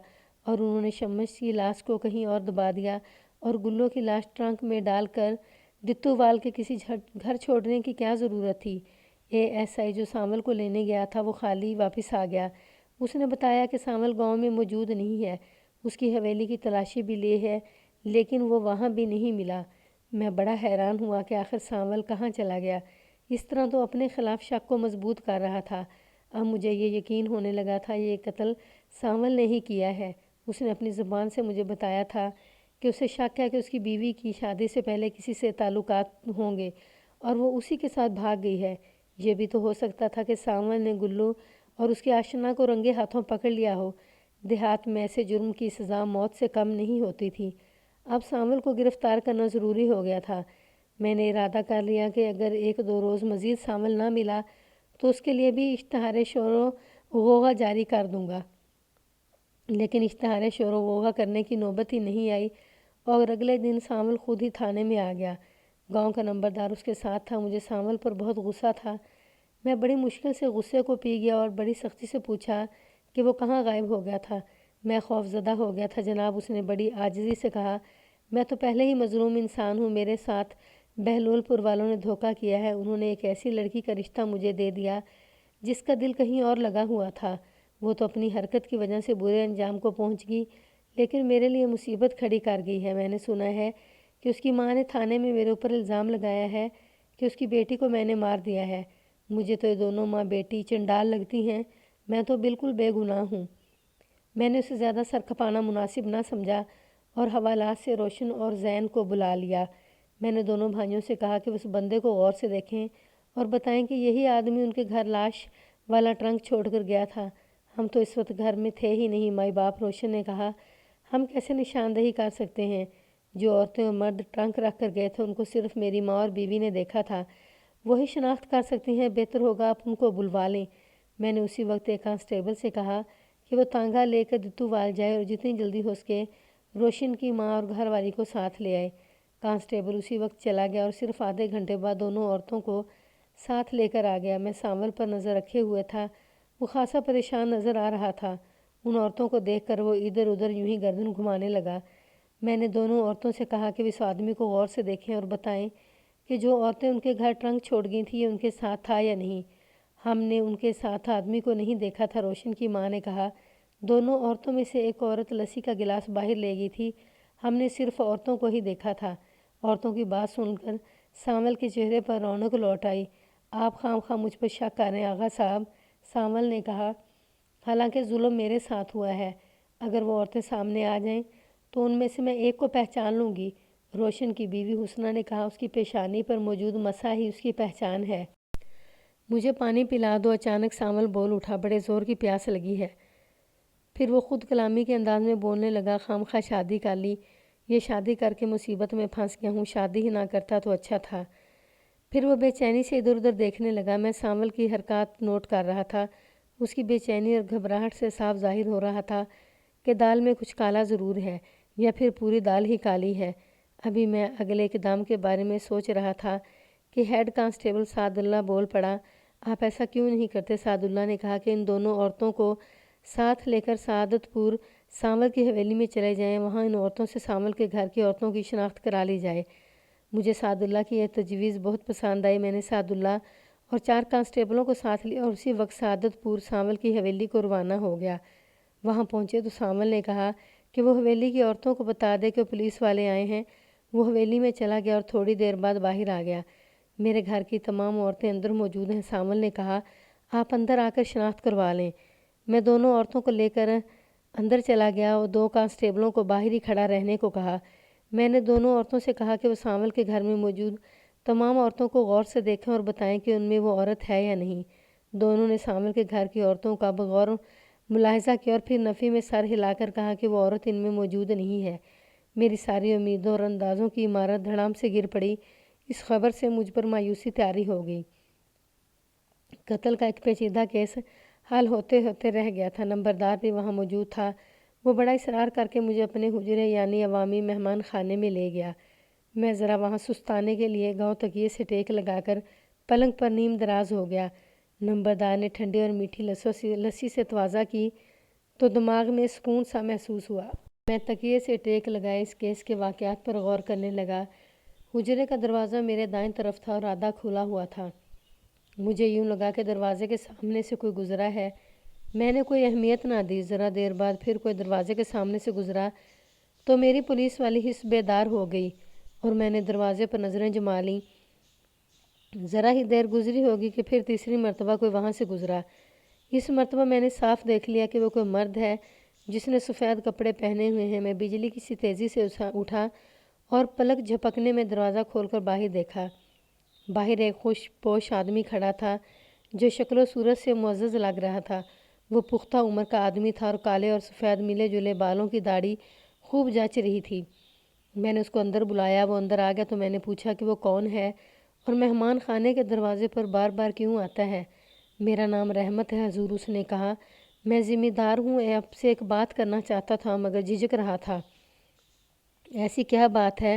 S1: اور انہوں نے شمس کی لاش کو کہیں اور دبا دیا اور گلو کی لاش ٹرنک میں ڈال کر دتووال کے کسی گھر چھوڑنے کی کیا ضرورت تھی۔ ASI جو سانول کو لینے گیا تھا وہ خالی واپس آ گیا۔ اس نے بتایا کہ سانول گاؤں میں موجود نہیں ہے، اس کی حویلی کی تلاشی بھی لی ہے لیکن وہ وہاں بھی نہیں ملا۔ میں بڑا حیران ہوا کہ آخر سانول کہاں چلا گیا۔ اس طرح تو اپنے خلاف شک کو مضبوط کر رہا تھا۔ اب مجھے یہ یقین ہونے لگا تھا یہ قتل سانول نے ہی کیا ہے۔ اس نے اپنی زبان سے مجھے بتایا تھا کہ اسے شک ہے کہ اس کی بیوی کی شادی سے پہلے کسی سے تعلقات ہوں گے اور وہ اسی کے ساتھ بھاگ گئی ہے۔ یہ بھی تو ہو سکتا تھا کہ سانول نے گلو اور اس کے آشنا کو رنگے ہاتھوں پکڑ لیا ہو۔ دیہات میں ایسے جرم کی سزا موت سے کم نہیں ہوتی تھی۔ اب سانول کو گرفتار کرنا ضروری ہو گیا تھا۔ میں نے ارادہ کر لیا کہ اگر 1-2 روز مزید سانول نہ ملا تو اس کے لیے بھی اشتہار شور و غوغا جاری کر دوں گا۔ لیکن اشتہار شور و غوغا کرنے کی نوبت ہی نہیں آئی اور اگلے دن سانول خود ہی تھانے میں آ گیا۔ گاؤں کا نمبردار اس کے ساتھ تھا۔ مجھے سانول پر بہت غصہ تھا میں بڑی مشکل سے غصے کو پی گیا اور بڑی سختی سے پوچھا کہ وہ کہاں غائب ہو گیا تھا۔ میں خوف زدہ ہو گیا تھا جناب، اس نے بڑی عاجزی سے کہا۔ میں تو پہلے ہی مظلوم انسان ہوں، میرے ساتھ بہلول پور والوں نے دھوکہ کیا ہے، انہوں نے ایک ایسی لڑکی کا رشتہ مجھے دے دیا جس کا دل کہیں اور لگا ہوا تھا۔ وہ تو اپنی حرکت کی وجہ سے برے انجام کو پہنچ گئی، لیکن میرے لیے مصیبت کھڑی کر گئی ہے۔ میں نے سنا ہے کہ اس کی ماں نے تھانے میں میرے اوپر الزام لگایا ہے کہ اس کی بیٹی کو میں نے مار دیا ہے۔ مجھے تو یہ دونوں ماں بیٹی چنڈال لگتی ہیں، میں تو بالکل بے گناہ ہوں۔ میں نے اسے زیادہ سر کھپانا مناسب نہ سمجھا اور حوالات سے روشن اور زین کو بلا لیا۔ میں نے دونوں بھائیوں سے کہا کہ اس بندے کو غور سے دیکھیں اور بتائیں کہ یہی آدمی ان کے گھر لاش والا ٹرنک چھوڑ کر گیا تھا۔ ہم تو اس وقت گھر میں تھے ہی نہیں، مائی باپ روشن نے کہا۔ ہم کیسے نشاندہی کر سکتے ہیں؟ جو عورتیں اور مرد ٹرنک رکھ کر گئے تھے ان کو صرف میری ماں اور بیوی نے دیکھا تھا، وہی شناخت کر سکتی ہیں، بہتر ہوگا آپ ان کو بلوا لیں۔ میں نے اسی وقت ایک کانسٹیبل سے کہا کہ وہ تانگا لے کر دتو وال جائے اور جتنی جلدی ہو سکے روشن کی ماں اور گھر والی کو ساتھ لے آئے۔ کانسٹیبل اسی وقت چلا گیا اور صرف آدھے گھنٹے بعد دونوں عورتوں کو ساتھ لے کر آ گیا۔ میں سانول پر نظر رکھے ہوئے تھا، وہ خاصا پریشان نظر آ رہا تھا۔ ان عورتوں کو دیکھ کر وہ ادھر ادھر یوں ہی گردن گھمانے لگا۔ میں نے دونوں عورتوں سے کہا کہ اس آدمی کو غور سے دیکھیں اور بتائیں کہ جو عورتیں ان کے گھر ٹرنک چھوڑ گئی تھیں یہ ان کے ساتھ تھا یا نہیں۔ ہم نے ان کے ساتھ آدمی کو نہیں دیکھا تھا، روشن کی ماں نے کہا۔ دونوں عورتوں میں سے ایک عورت لسی کا گلاس باہر لے گئی تھی، ہم نے صرف عورتوں کو ہی دیکھا تھا۔ عورتوں کی بات سن کر سانول کے چہرے پر رونق لوٹ آئی۔ آپ خواہ مخواہ مجھ پر شک کر رہے ہیں آغا صاحب، سانول نے کہا، حالانکہ ظلم میرے ساتھ ہوا ہے۔ اگر وہ عورتیں سامنے آ جائیں تو ان میں سے میں ایک کو پہچان لوں گی، روشن کی بیوی حسنہ نے کہا۔ اس کی پیشانی پر موجود مسح ہی اس کی پہچان ہے۔ مجھے پانی پلا دو، اچانک سانول بول اٹھا، بڑے زور کی پیاس لگی ہے۔ پھر وہ خود کلامی کے انداز میں بولنے لگا، خواہ شادی کر لی، یہ شادی کر کے مصیبت میں پھنس گیا ہوں، شادی ہی نہ کرتا تو اچھا تھا۔ پھر وہ بے چینی سے ادھر ادھر دیکھنے لگا۔ میں سانول کی حرکات نوٹ کر رہا تھا، اس کی بے چینی اور گھبراہٹ سے صاف ظاہر ہو رہا تھا کہ دال میں کچھ کالا ضرور ہے، یا پھر پوری دال ہی کالی ہے۔ ابھی میں اگلے اقدام کے بارے میں سوچ رہا تھا کہ ہیڈ کانسٹیبل سعد اللہ بول پڑا۔ آپ ایسا کیوں نہیں کرتے؟ سعد اللہ نے کہا کہ ان دونوں عورتوں کو ساتھ لے کر سعادت پور سانول کی حویلی میں چلے جائیں، وہاں ان عورتوں سے سانول کے گھر کی عورتوں کی شناخت کرا لی جائے۔ مجھے سعد اللہ کی یہ تجویز بہت پسند آئی۔ میں نے سعد اللہ اور 4 کانسٹیبلوں کو ساتھ لیا اور اسی وقت سعادت پور سانول کی حویلی کو روانہ ہو گیا۔ وہاں پہنچے تو سانول نے کہا کہ وہ حویلی کی عورتوں کو بتا دے کہ پولیس والے آئے ہیں۔ وہ حویلی میں چلا گیا اور تھوڑی دیر بعد باہر آ گیا۔ میرے گھر کی تمام عورتیں اندر موجود ہیں، سانول نے کہا، آپ اندر آ کر شناخت کروا لیں۔ میں دونوں عورتوں کو لے کر اندر چلا گیا اور 2 کانسٹیبلوں کو باہر ہی کھڑا رہنے کو کہا۔ میں نے دونوں عورتوں سے کہا کہ وہ سانول کے گھر میں موجود تمام عورتوں کو غور سے دیکھیں اور بتائیں کہ ان میں وہ عورت ہے یا نہیں۔ دونوں نے سانول کے گھر کی عورتوں کا بغور ملاحظہ کیا اور پھر نفی میں سر ہلا کر کہا کہ وہ عورت ان میں موجود نہیں ہے۔ میری ساری امیدوں اور اندازوں کی عمارت دھڑام سے گر پڑی۔ اس خبر سے مجھ پر مایوسی طاری ہو گئی۔ قتل کا ایک پیچیدہ کیس حل ہوتے ہوتے رہ گیا تھا۔ نمبردار بھی وہاں موجود تھا۔ وہ بڑا اصرار کر کے مجھے اپنے حجرے یعنی عوامی مہمان خانے میں لے گیا۔ میں ذرا وہاں سستانے کے لیے گاؤں تکیے سے ٹیک لگا کر پلنگ پر نیم دراز ہو گیا۔ نمبردار نے ٹھنڈی اور میٹھی لسی سے توازہ کی تو دماغ میں سکون سا محسوس ہوا۔ میں تکیے سے ٹیک لگائے اس کیس کے واقعات پر غور کرنے لگا۔ حجرے کا دروازہ میرے دائیں طرف تھا اور آدھا کھلا ہوا تھا۔ مجھے یوں لگا کہ دروازے کے سامنے سے کوئی گزرا ہے۔ میں نے کوئی اہمیت نہ دی۔ ذرا دیر بعد پھر کوئی دروازے کے سامنے سے گزرا تو میری پولیس والی حس بیدار ہو گئی اور میں نے دروازے پر نظریں جما لیں۔ ذرا ہی دیر گزری ہوگی کہ پھر تیسری مرتبہ کوئی وہاں سے گزرا۔ اس مرتبہ میں نے صاف دیکھ لیا کہ وہ کوئی مرد ہے جس نے سفید کپڑے پہنے ہوئے ہیں۔ میں بجلی کی سی تیزی سے اٹھا اور پلک جھپکنے میں دروازہ کھول کر باہر دیکھا۔ باہر ایک خوش پوش آدمی کھڑا تھا جو شکل و صورت سے معزز لگ رہا تھا۔ وہ پختہ عمر کا آدمی تھا اور کالے اور سفید ملے جلے بالوں کی داڑھی خوب جچ رہی تھی۔ میں نے اس کو اندر بلایا، وہ اندر آ گیا تو میں نے پوچھا کہ وہ کون ہے اور مہمان خانے کے دروازے پر بار بار کیوں آتا ہے؟ میرا نام رحمت ہے حضور، اس نے کہا۔ میں ذمہ دار ہوں، آپ سے ایک بات کرنا چاہتا تھا مگر جھجک رہا تھا۔ ایسی کیا بات ہے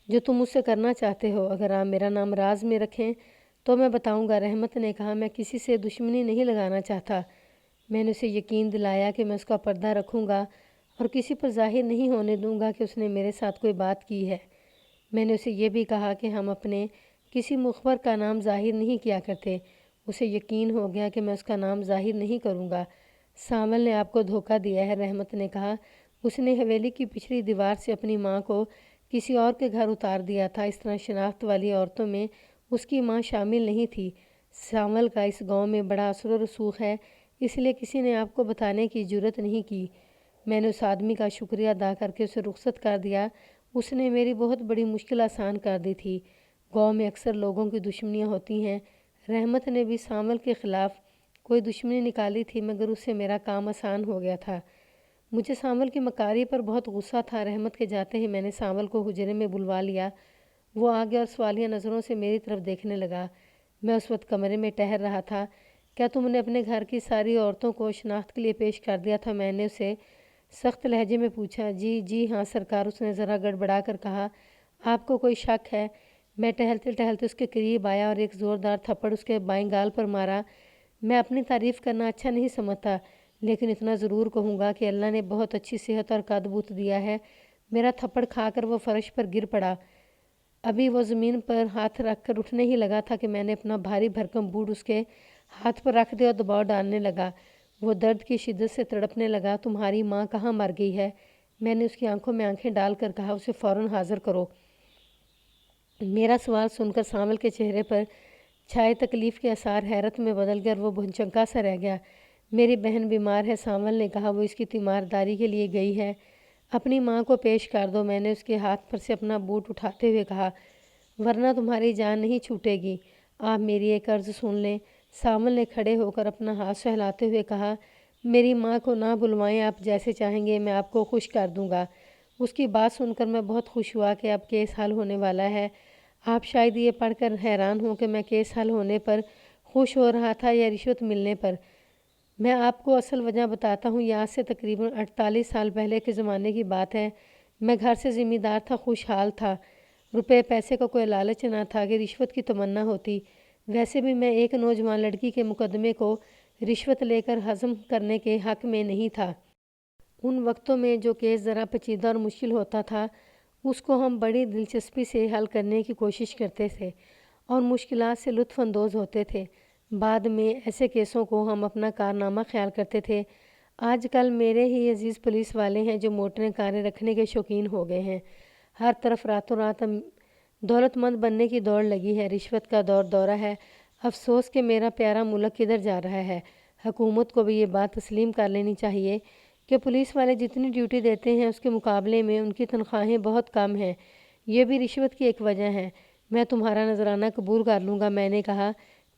S1: جو تم مجھ سے کرنا چاہتے ہو؟ اگر آپ میرا نام راز میں رکھیں تو میں بتاؤں گا۔ رحمت نے کہا، میں کسی سے دشمنی نہیں لگانا چاہتا۔ میں نے اسے یقین دلایا کہ میں اس کا پردہ رکھوں گا اور کسی پر ظاہر نہیں ہونے دوں گا کہ اس نے میرے ساتھ کوئی بات کی ہے۔ میں نے اسے یہ بھی کہا کہ ہم اپنے کسی مخبر کا نام ظاہر نہیں کیا کرتے۔ اسے یقین ہو گیا کہ میں اس کا نام ظاہر نہیں کروں گا۔ سانول نے آپ کو دھوکہ دیا ہے، رحمت نے کہا۔ اس نے حویلی کی پچھلی دیوار سے اپنی ماں کو کسی اور کے گھر اتار دیا تھا۔ اس طرح شناخت والی عورتوں میں اس کی ماں شامل نہیں تھی۔ سانول کا اس گاؤں میں بڑا اثر و رسوخ ہے، اس لیے کسی نے آپ کو بتانے کی جرت نہیں کی۔ میں نے اس آدمی کا شکریہ ادا کر کے اسے رخصت کر دیا۔ اس نے میری بہت بڑی مشکل آسان کر دی تھی۔ گاؤں میں اکثر لوگوں کی دشمنیاں ہوتی ہیں۔ رحمت نے بھی سانول کے خلاف کوئی دشمنی نکالی تھی، مگر اس سے میرا کام آسان ہو گیا تھا۔ مجھے سانول کی مکاری پر بہت غصہ تھا۔ رحمت کے جاتے ہی میں نے سانول کو حجرے میں بلوا لیا۔ وہ آ گیا اور سوالیہ نظروں سے میری طرف دیکھنے لگا۔ میں اس وقت کمرے میں ٹہل رہا تھا۔ کیا تم نے اپنے گھر کی ساری عورتوں کو شناخت کے لیے پیش کر دیا تھا؟ میں نے اسے سخت لہجے میں پوچھا۔ جی ہاں سرکار، اس نے ذرا گڑبڑا کر کہا۔ آپ کو کوئی شک ہے؟ میں ٹہلتے ٹہلتے اس کے قریب آیا اور ایک زوردار تھپڑ اس کے بائیں گال پر مارا۔ میں اپنی تعریف کرنا اچھا نہیں سمجھتا، لیکن اتنا ضرور کہوں گا کہ اللہ نے بہت اچھی صحت اور قد بوت دیا ہے۔ میرا تھپڑ کھا کر وہ فرش پر گر پڑا۔ ابھی وہ زمین پر ہاتھ رکھ کر اٹھنے ہی لگا تھا کہ میں نے اپنا بھاری بھرکم بوٹ اس کے ہاتھ پر رکھ دیا اور دباؤ ڈالنے لگا۔ وہ درد کی شدت سے تڑپنے لگا۔ تمہاری ماں کہاں مر گئی ہے؟ میں نے اس کی آنکھوں میں آنکھیں ڈال کر کہا، اسے فوراً حاضر کرو۔ میرا سوال سن کر سانول کے چہرے پر چھائے تکلیف کے آثار حیرت میں بدل گئے اور وہ بھنچکا سا رہ گیا۔ میری بہن بیمار ہے، سانول نے کہا، وہ اس کی تیمارداری کے لیے گئی ہے۔ اپنی ماں کو پیش کر دو، میں نے اس کے ہاتھ پر سے اپنا بوٹ اٹھاتے ہوئے کہا، ورنہ تمہاری جان نہیں چھوٹے گی۔ آپ میری ایک عرض سن لیں۔ سانول نے کھڑے ہو کر اپنا ہاتھ سہلاتے ہوئے کہا، میری ماں کو نہ بلوائیں، آپ جیسے چاہیں گے، میں آپ کو خوش کر دوں گا۔ اس کی بات سن کر میں بہت خوش ہوا کہ اب کیس حل ہونے والا ہے۔ آپ شاید یہ پڑھ کر حیران ہوں کہ میں کیس حل ہونے پر خوش ہو رہا تھا یا رشوت ملنے پر۔ میں آپ کو اصل وجہ بتاتا ہوں۔ یہ آج سے تقریباً 48 سال پہلے کے زمانے کی بات ہے۔ میں گھر سے ذمہ دار تھا، خوشحال تھا۔ روپے پیسے کا کوئی لالچ نہ تھا کہ رشوت کی تمنا ہوتی۔ ویسے بھی میں ایک نوجوان لڑکی کے مقدمے کو رشوت لے کر ہضم کرنے کے حق میں نہیں تھا۔ ان وقتوں میں جو کیس ذرا پیچیدہ اور مشکل ہوتا تھا، اس کو ہم بڑی دلچسپی سے حل کرنے کی کوشش کرتے تھے اور مشکلات سے لطف اندوز ہوتے تھے۔ بعد میں ایسے کیسوں کو ہم اپنا کارنامہ خیال کرتے تھے۔ آج کل میرے ہی عزیز پولیس والے ہیں جو موٹریں کاریں رکھنے کے شوقین ہو گئے ہیں۔ ہر طرف راتوں رات دولت مند بننے کی دوڑ لگی ہے، رشوت کا دورہ ہے۔ افسوس کہ میرا پیارا ملک کدھر جا رہا ہے۔ حکومت کو بھی یہ بات تسلیم کر لینی چاہیے کہ پولیس والے جتنی ڈیوٹی دیتے ہیں اس کے مقابلے میں ان کی تنخواہیں بہت کم ہیں۔ یہ بھی رشوت کی ایک وجہ ہے۔ میں تمہارا نذرانہ قبول کر لوں گا، میں نے کہا،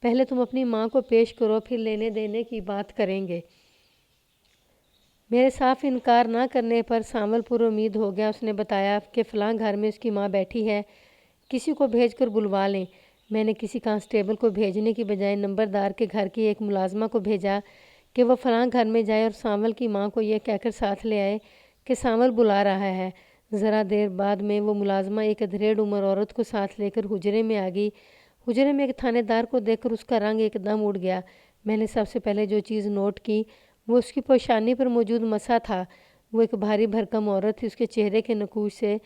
S1: پہلے تم اپنی ماں کو پیش کرو، پھر لینے دینے کی بات کریں گے۔ میرے صاف انکار نہ کرنے پر سانول پر امید ہو گیا۔ اس نے بتایا کہ فلاں گھر میں اس کی ماں بیٹھی ہے، کسی کو بھیج کر بلوا لیں۔ میں نے کسی کانسٹیبل کو بھیجنے کی بجائے نمبردار کے گھر کی ایک ملازمہ کو بھیجا کہ وہ فلاں گھر میں جائے اور سانول کی ماں کو یہ کہہ کر ساتھ لے آئے کہ سانول بلا رہا ہے۔ ذرا دیر بعد میں وہ ملازمہ ایک ادھیڑ عمر عورت کو ساتھ لے کر حجرے میں آ گئی۔ حجرے میں ایک تھانے دار کو دیکھ کر اس کا رنگ ایک دم اڑ گیا۔ میں نے سب سے پہلے جو چیز نوٹ کی وہ اس کی پیشانی پر موجود مسا تھا۔ وہ ایک بھاری بھرکم عورت تھی، اس کے چہرے کے نقوش سے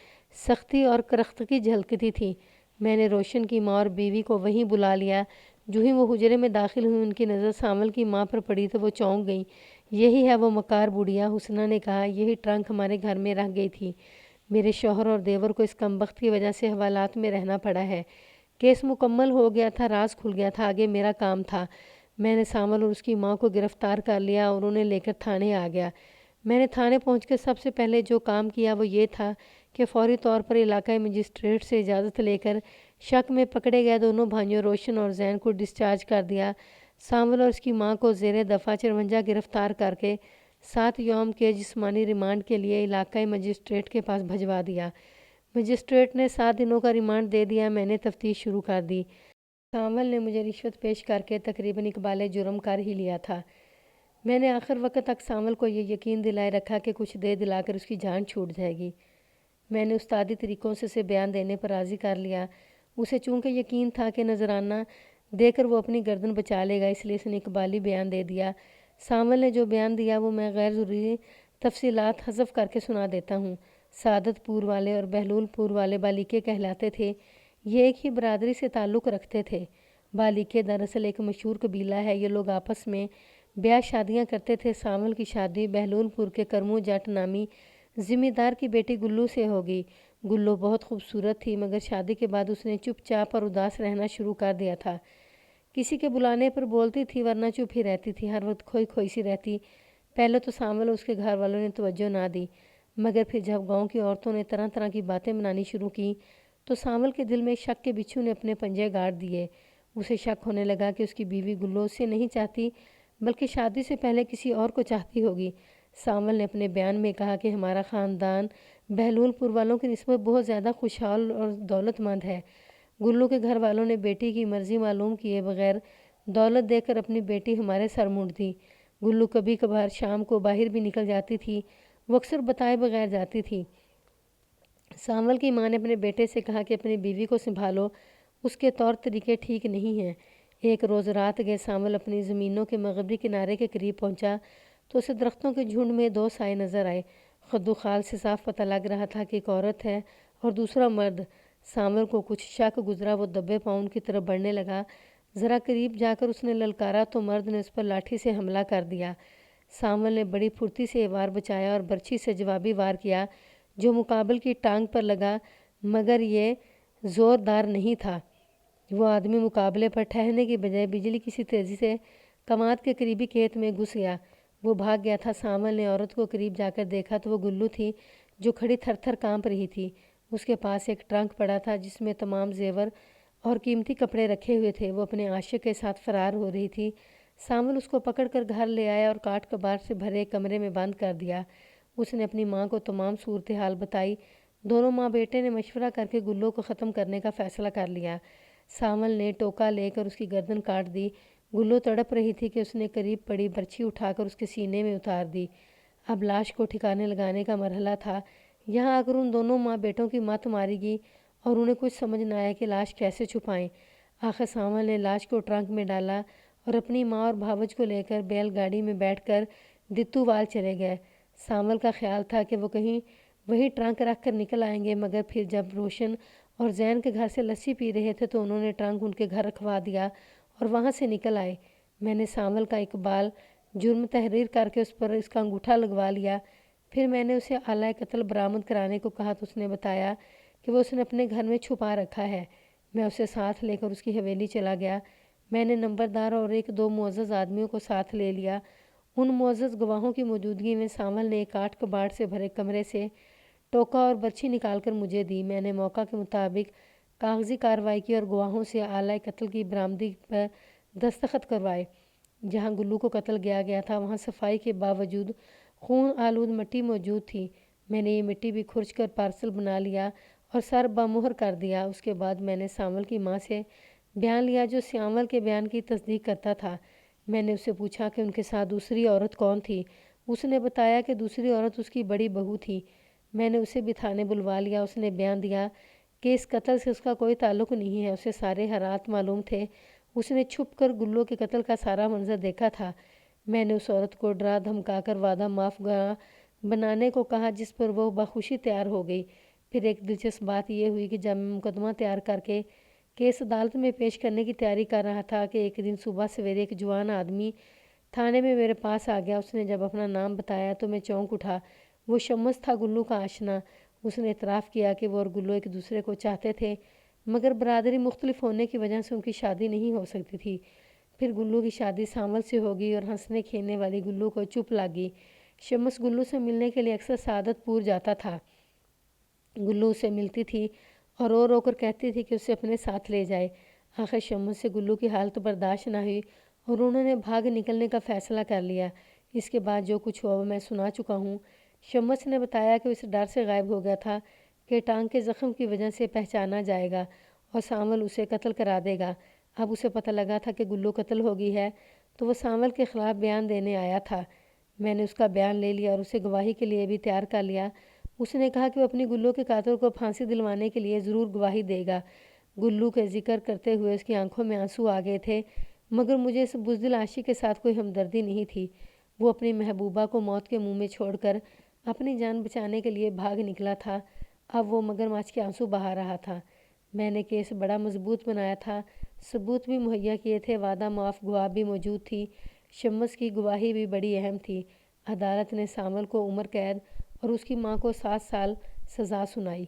S1: سختی اور کرختگی جھلکتی تھی۔ میں نے روشن کی ماں اور بیوی کو وہیں بلا لیا۔ جو ہی وہ حجرے میں داخل ہوئی ان کی نظر سانول کی ماں پر پڑی تو وہ چونک گئیں۔ یہی ہے وہ مکار بڑھیا، حسنہ نے کہا، یہی ٹرنک ہمارے گھر میں رہ گئی تھی۔ میرے شوہر اور دیور کو اس کمبخت کی وجہ سے حوالات میں رہنا پڑا ہے۔ کیس مکمل ہو گیا تھا، راز کھل گیا تھا، آگے میرا کام تھا۔ میں نے سانول اور اس کی ماں کو گرفتار کر لیا اور انہیں لے کر تھانے آ گیا۔ میں نے تھانے پہنچ کے سب سے پہلے جو کام کیا وہ یہ تھا کہ فوری طور پر علاقائی مجسٹریٹ سے اجازت لے کر شک میں پکڑے گئے دونوں بھائیوں روشن اور زین کو ڈسچارج کر دیا۔ سانول اور اس کی ماں کو زیر دفعہ 54 گرفتار کر کے 7 یوم کے جسمانی ریمانڈ کے لیے علاقائی مجسٹریٹ کے پاس بھجوا دیا۔ مجسٹریٹ نے 7 دنوں کا ریمانڈ دے دیا۔ میں نے تفتیش شروع کر دی۔ سانول نے مجھے رشوت پیش کر کے تقریباً اقبال جرم کر ہی لیا تھا۔ میں نے آخر وقت تک سانول کو یہ یقین دلائے رکھا کہ کچھ دے دلا کر اس کی جان چھوٹ جائے گی۔ میں نے استادی طریقوں سے اسے بیان دینے پر راضی کر لیا۔ اسے چونکہ یقین تھا کہ نذرانہ دے کر وہ اپنی گردن بچا لے گا، اس لیے اس نے اقبالی بیان دے دیا۔ سانول نے جو بیان دیا وہ میں غیر ضروری تفصیلات حذف کر کے سنا دیتا ہوں۔ سعادت پور والے اور بہلول پور والے بالیکے کہلاتے تھے۔ یہ ایک ہی برادری سے تعلق رکھتے تھے۔ بالیکے دراصل ایک مشہور قبیلہ ہے۔ یہ لوگ آپس میں بیاہ شادیاں کرتے تھے۔ سانول کی شادی بہلول پور کے کرمو جٹ نامی ذمہ دار کی بیٹی گلو سے ہوگی۔ گلو بہت خوبصورت تھی، مگر شادی کے بعد اس نے چپ چاپ اور اداس رہنا شروع کر دیا تھا۔ کسی کے بلانے پر بولتی تھی ورنہ چپ ہی رہتی تھی، ہر وقت کھوئی کھوئی سی رہتی۔ پہلے تو سانول اور اس کے گھر والوں نے توجہ نہ دی، مگر پھر جب گاؤں کی عورتوں نے طرح طرح کی باتیں بنانی شروع کی تو سانول کے دل میں شک کے بچھو نے اپنے پنجے گاڑ دیے۔ اسے شک ہونے لگا کہ اس کی بیوی گلو اسے نہیں چاہتی بلکہ شادی سے پہلے کسی اور کو چاہتی ہوگی۔ سانول نے اپنے بیان میں کہا کہ ہمارا خاندان بہلول پور والوں کی نسبت بہت زیادہ خوشحال اور دولت مند ہے۔ گلو کے گھر والوں نے بیٹی کی مرضی معلوم کیے بغیر دولت دے کر اپنی بیٹی ہمارے سر مونڈ دی۔ گلو کبھی کبھار شام کو باہر بھی نکل جاتی تھی، وہ اکثر بتائے بغیر جاتی تھی۔ سانول کی ماں نے اپنے بیٹے سے کہا کہ اپنی بیوی کو سنبھالو، اس کے طور طریقے ٹھیک نہیں ہیں۔ ایک روز رات گئے سانول اپنی زمینوں کے مغربی کنارے کے قریب پہنچا تو اسے درختوں کے جھنڈ میں دو سائے نظر آئے۔ خدو خال سے صاف پتہ لگ رہا تھا کہ ایک عورت ہے اور دوسرا مرد۔ سانول کو کچھ شک گزرا، وہ دبے پاؤں ان کی طرف بڑھنے لگا۔ ذرا قریب جا کر اس نے للکارا تو مرد نے اس پر لاٹھی سے حملہ کر دیا۔ سانول نے بڑی پھرتی سے یہ وار بچایا اور برچھی سے جوابی وار کیا جو مقابل کی ٹانگ پر لگا، مگر یہ زوردار نہیں تھا۔ وہ آدمی مقابلے پر ٹھہرنے کی بجائے بجلی کسی تیزی سے کماد کے قریبی کھیت میں گھس گیا۔ وہ بھاگ گیا تھا۔ سانول نے عورت کو قریب جا کر دیکھا تو وہ گلو تھی جو کھڑی تھر تھر کانپ رہی تھی۔ اس کے پاس ایک ٹرنک پڑا تھا جس میں تمام زیور اور قیمتی کپڑے رکھے ہوئے تھے۔ وہ اپنے عاشق کے ساتھ فرار ہو رہی تھی۔ سانول اس کو پکڑ کر گھر لے آیا اور کاٹ کباڑ سے بھرے ایک کمرے میں بند کر دیا۔ اس نے اپنی ماں کو تمام صورتحال بتائی۔ دونوں ماں بیٹے نے مشورہ کر کے گلو کو ختم کرنے کا فیصلہ کر لیا۔ سانول نے ٹوکا لے کر اس کی گردن کاٹ دی۔ گلو تڑپ رہی تھی کہ اس نے قریب پڑی برچھی اٹھا کر اس کے سینے میں اتار دی۔ اب لاش کو ٹھکانے لگانے کا مرحلہ تھا۔ یہاں اگر ان دونوں ماں بیٹوں کی مت ماری گئی اور انہیں کچھ سمجھ نہ آیا کہ لاش کیسے چھپائیں۔ آخر سانول نے لاش کو ٹرنک میں ڈالا اور اپنی ماں اور بھاوج کو لے کر بیل گاڑی میں بیٹھ کر دتو وال چلے گئے۔ سانول کا خیال تھا کہ وہ کہیں وہی ٹرنک رکھ کر نکل آئیں گے، مگر پھر جب روشن اور زین کے گھر سے لسی پی رہے تھے تو انہوں نے ٹرنک ان کے گھر رکھوا دیا اور وہاں سے نکل آئے۔ میں نے سانول کا اقبال جرم تحریر کر کے اس پر اس کا انگوٹھا لگوا لیا۔ پھر میں نے اسے آلہ قتل برآمد کرانے کو کہا تو اس نے بتایا کہ وہ اس نے اپنے گھر میں چھپا رکھا ہے۔ میں اسے ساتھ لے کر اس کی حویلی چلا گیا۔ میں نے نمبردار اور ایک دو معزز آدمیوں کو ساتھ لے لیا۔ ان معزز گواہوں کی موجودگی میں سانول نے ایک کاٹ کباڑ سے بھرے کمرے سے ٹوکا اور برچھی نکال کر مجھے دی۔ میں نے موقع کے مطابق کاغذی کارروائی کی اور گواہوں سے آلہ قتل کی برآمدی پر دستخط کروائے۔ جہاں گلو کو قتل کیا گیا تھا وہاں صفائی کے باوجود خون آلود مٹی موجود تھی۔ میں نے یہ مٹی بھی کھرچ کر پارسل بنا لیا اور سر بمہر کر دیا۔ اس کے بعد میں نے سانول کی ماں سے بیان لیا جو سانول کے بیان کی تصدیق کرتا تھا۔ میں نے اس سے پوچھا کہ ان کے ساتھ دوسری عورت کون تھی۔ اس نے بتایا کہ دوسری عورت اس کی بڑی بہو تھی۔ میں نے اسے بھی تھانے بلوا لیا۔ اس نے بیان دیا کہ اس قتل سے اس کا کوئی تعلق نہیں ہے، اسے سارے حالات معلوم تھے، اس نے چھپ کر گلو کے قتل کا سارا منظر دیکھا تھا۔ میں نے اس عورت کو ڈرا دھمکا کر وعدہ معاف بنانے کو کہا جس پر وہ بخوشی تیار ہو گئی۔ پھر ایک دلچسپ بات یہ ہوئی کہ جب میں مقدمہ تیار کر کے کیس عدالت میں پیش کرنے کی تیاری کر رہا تھا کہ ایک دن صبح سویرے ایک جوان آدمی تھانے میں میرے پاس آ گیا۔ اس نے جب اپنا نام بتایا تو میں چونک اٹھا۔ وہ شمس تھا، گلو کا آشنا۔ اس نے اعتراف کیا کہ وہ اور گلو ایک دوسرے کو چاہتے تھے، مگر برادری مختلف ہونے کی وجہ سے ان کی شادی نہیں ہو سکتی تھی۔ پھر گلو کی شادی سانول سے ہو گئی اور ہنسنے کھیلنے والی گلو کو چپ لگ گئی۔ شمس گلو سے ملنے کے لیے اکثر سعادت پور جاتا تھا۔ گلو اسے ملتی تھی اور رو رو کر کہتی تھی کہ اسے اپنے ساتھ لے جائے۔ آخر شمس سے گلو کی حالت برداشت نہ ہوئی اور انہوں نے بھاگ نکلنے کا فیصلہ کر لیا۔ اس کے بعد جو کچھ ہوا وہ میں سنا چکا ہوں۔ شمس نے بتایا کہ وہ اس ڈر سے غائب ہو گیا تھا کہ ٹانگ کے زخم کی وجہ سے پہچانا جائے گا اور سانول اسے قتل کرا دے گا۔ اب اسے پتہ لگا تھا کہ گلو قتل ہو گئی ہے تو وہ سانول کے خلاف بیان دینے آیا تھا۔ میں نے اس کا بیان لے لیا اور اسے گواہی کے لیے بھی تیار کر لیا۔ اس نے کہا کہ وہ اپنی گلو کے قاتل کو پھانسی دلوانے کے لیے ضرور گواہی دے گا۔ گلو کے ذکر کرتے ہوئے اس کی آنکھوں میں آنسو آ گئے تھے، مگر مجھے اس بزدل عاشق کے ساتھ کوئی ہمدردی نہیں تھی۔ وہ اپنی محبوبہ کو موت کے منہ میں چھوڑ کر اپنی جان بچانے کے لیے بھاگ نکلا تھا۔ اب وہ مگرمچھ کے آنسو بہا رہا تھا۔ میں نے کیس بڑا مضبوط بنایا تھا، ثبوت بھی مہیا کیے تھے، وعدہ معاف گواہ بھی موجود تھی، شمس کی گواہی بھی بڑی اہم تھی۔ عدالت نے سامل کو عمر قید اور اس کی ماں کو 7 سال سزا سنائی۔